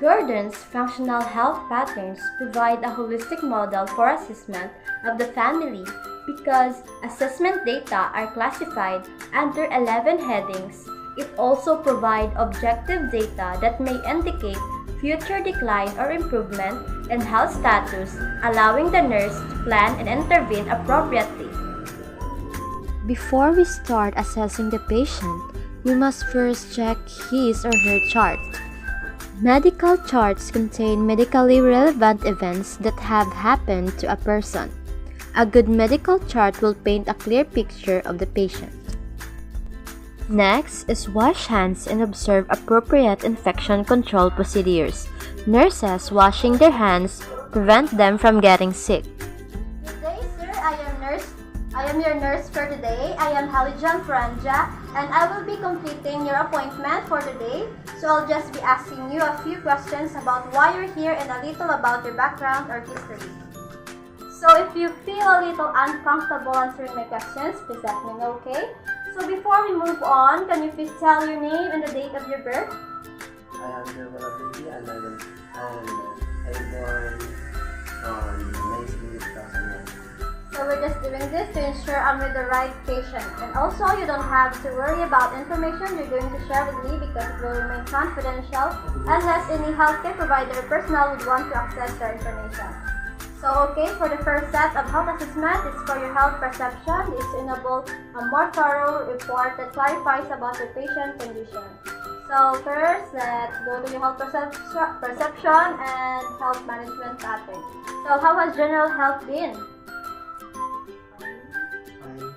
Gordon's functional health patterns provide a holistic model for assessment of the family because assessment data are classified under 11 headings. It also provides objective data that may indicate future decline or improvement in health status, allowing the nurse to plan and intervene appropriately. Before we start assessing the patient, we must first check his or her chart. Medical charts contain medically relevant events that have happened to a person. A good medical chart will paint a clear picture of the patient. Next is wash hands and observe appropriate infection control procedures. Nurses washing their hands prevent them from getting sick. Good day, sir. I am your nurse for today. I am Helie Florendia, and I will be completing your appointment for today. So I'll just be asking you a few questions about why you're here and a little about your background or history. So if you feel a little uncomfortable answering my questions, please let me know, okay? So before we move on, can you please tell your name and the date of your birth? I am Florendia and I was born on 19,001. So we're just doing this to ensure I'm with the right patient. And also, you don't have to worry about information you're going to share with me because it will remain confidential unless any healthcare provider or personnel would want to access your information. So okay, for the first set of health assessment, it's for your health perception. It's to enable a more thorough report that clarifies about the patient condition. So first, let's go to your health perception and health management pattern. So how has general health been? Fine.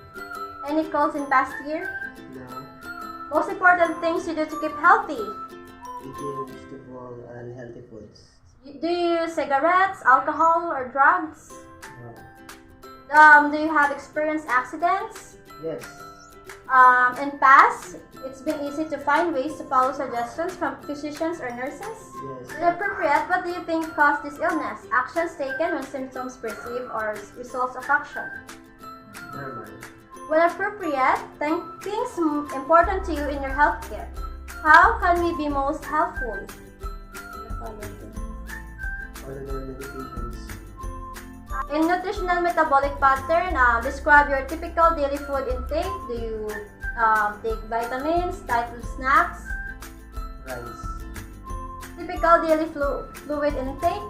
Any colds in past year? No. Most important things you do to keep healthy? Eating vegetable and healthy foods. Do you use cigarettes, alcohol, or drugs? No. Do you have experienced accidents? Yes. In past, it's been easy to find ways to follow suggestions from physicians or nurses. Yes. When appropriate, what do you think caused this illness? Actions taken when symptoms perceived or results of action? Normal. When appropriate, things important to you in your healthcare. How can we be most helpful? Ordinary medications. In nutritional metabolic pattern, describe your typical daily food intake. Do you take vitamins, type of snacks? Rice. Typical daily fluid intake.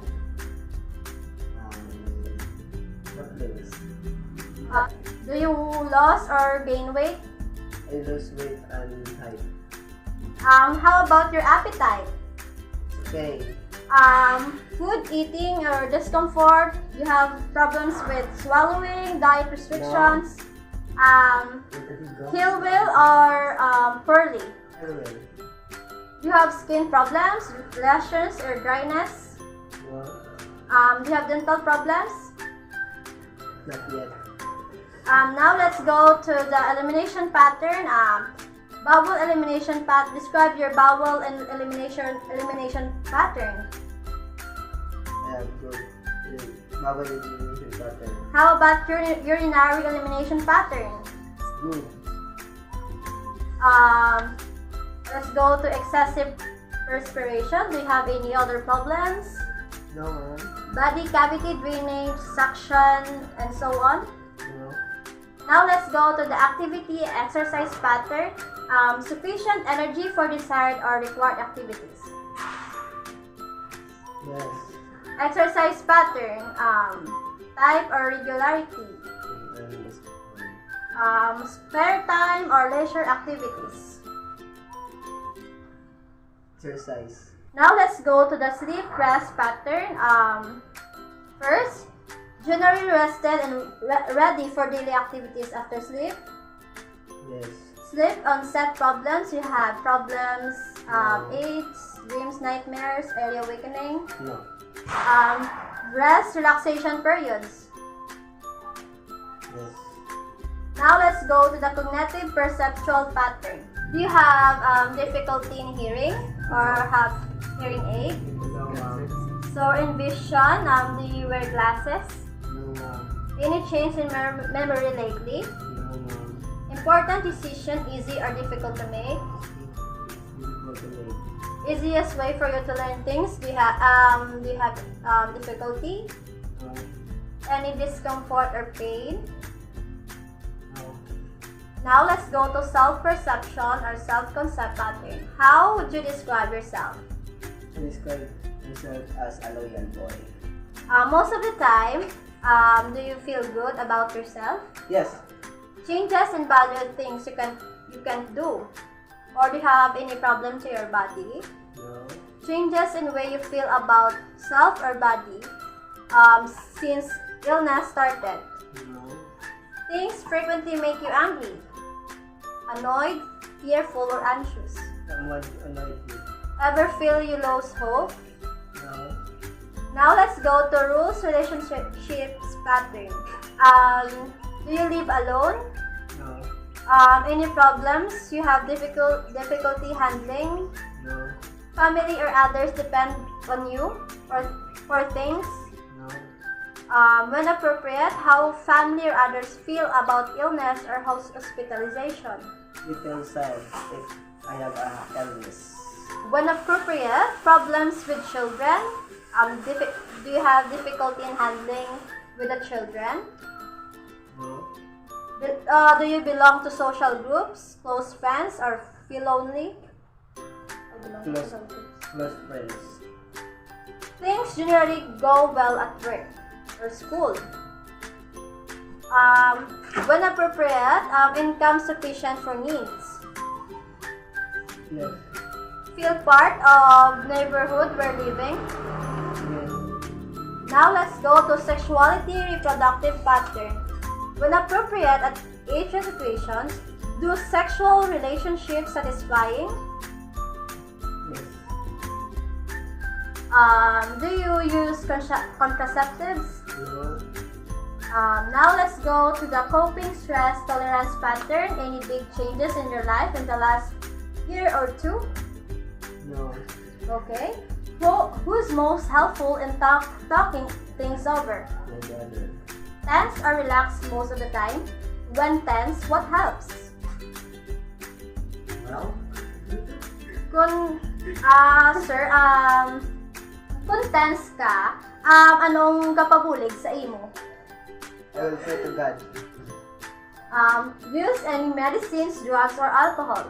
Supplements. Do you lose or gain weight? I lose weight and height. How about your appetite? Okay. Food eating or discomfort? You have problems with swallowing, diet restrictions? Heel wheel or pearly? Farewell. Do you have skin problems, lesions or dryness? No. Do you have dental problems? Not yet. Now let's go to the elimination pattern. Bowel elimination pattern. Describe your bowel and elimination pattern. I have good bowel elimination pattern. How about urinary elimination pattern? Good. Let's go to excessive perspiration. Do you have any other problems? No, ma'am. Body cavity drainage, suction, and so on. No. Now let's go to the activity exercise pattern. Sufficient energy for desired or required activities. Yes. Exercise pattern. Type or regularity. Spare time or leisure activities. Exercise. Now let's go to the sleep rest pattern. First, generally rested and ready for daily activities after sleep. Yes. Sleep onset problems. You have problems, aids, dreams, nightmares, early awakening. No. Rest relaxation periods. Yes. Now let's go to the cognitive perceptual pattern. Do you have difficulty in hearing or have hearing aid? No, ma'am. So in vision, do you wear glasses? No, ma'am. Any change in memory lately? No, ma'am. Important decision, easy or difficult to make? Difficult to make. Easiest way for you to learn things? Do you have difficulty? No. Any discomfort or pain? No. Now let's go to self-perception or self-concept pattern. How would you describe yourself? I describe myself as a loyal boy. Most of the time, do you feel good about yourself? Yes. Changes in body or things you can't do? Or do you have any problem to your body? No. Changes in way you feel about self or body since illness started? No. Things frequently make you angry, annoyed, fearful, or anxious? Someone annoyed me. Ever feel you lose hope? No. Now let's go to rules relationships pattern. Do you live alone? No. Any problems you have difficulty handling? No. Family or others depend on you or for things? No. When appropriate, how family or others feel about illness or hospitalization? You feel sad if I have a illness. When appropriate, problems with children? Do you have difficulty in handling with the children? No. Do you belong to social groups, close friends, or feel lonely? I belong to Close. social groups. Close friends. Things generally go well at work or school. When appropriate, income sufficient for needs. Yes. Feel part of neighborhood we're living. Yes. Now let's go to sexuality reproductive pattern. When appropriate at age and situations, do sexual relationships satisfying? Yes. Do you use contraceptives? No. Now let's go to the coping stress tolerance pattern. Any big changes in your life in the last year or two? No. Okay. Who's most helpful in talking things over? My brother. Tense or relaxed most of the time? When tense, what helps? Well. Kung tense ka, anong kapabulig sa imo? I will pray to God. Use any medicines, drugs, or alcohol?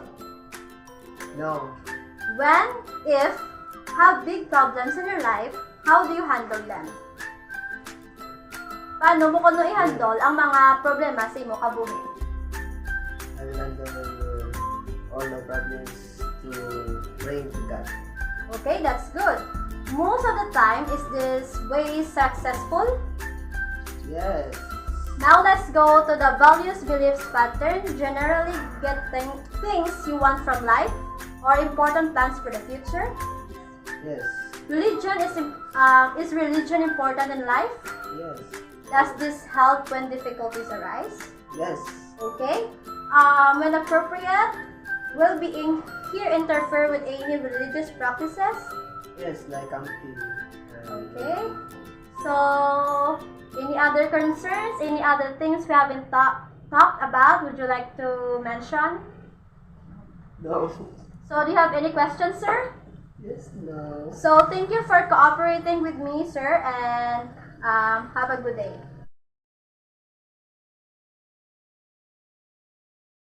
No. When, if, have big problems in your life, how do you handle them? Paano mo kuno i-handle ang mga problema sa imo kabuhi? I will handle all my problems to pray to God. Okay, that's good. Most of the time, is this way successful? Yes. Now let's go to the values beliefs pattern. Generally get things you want from life or important plans for the future. Yes. Religion is religion important in life? Yes. Does this help when difficulties arise? Yes. Okay. When appropriate, will being here interfere with any religious practices? Yes, like camping. Okay. So, any other concerns? Any other things we haven't talked about? Would you like to mention? No. So, do you have any questions, sir? Yes, no. So, thank you for cooperating with me, sir, and have a good day.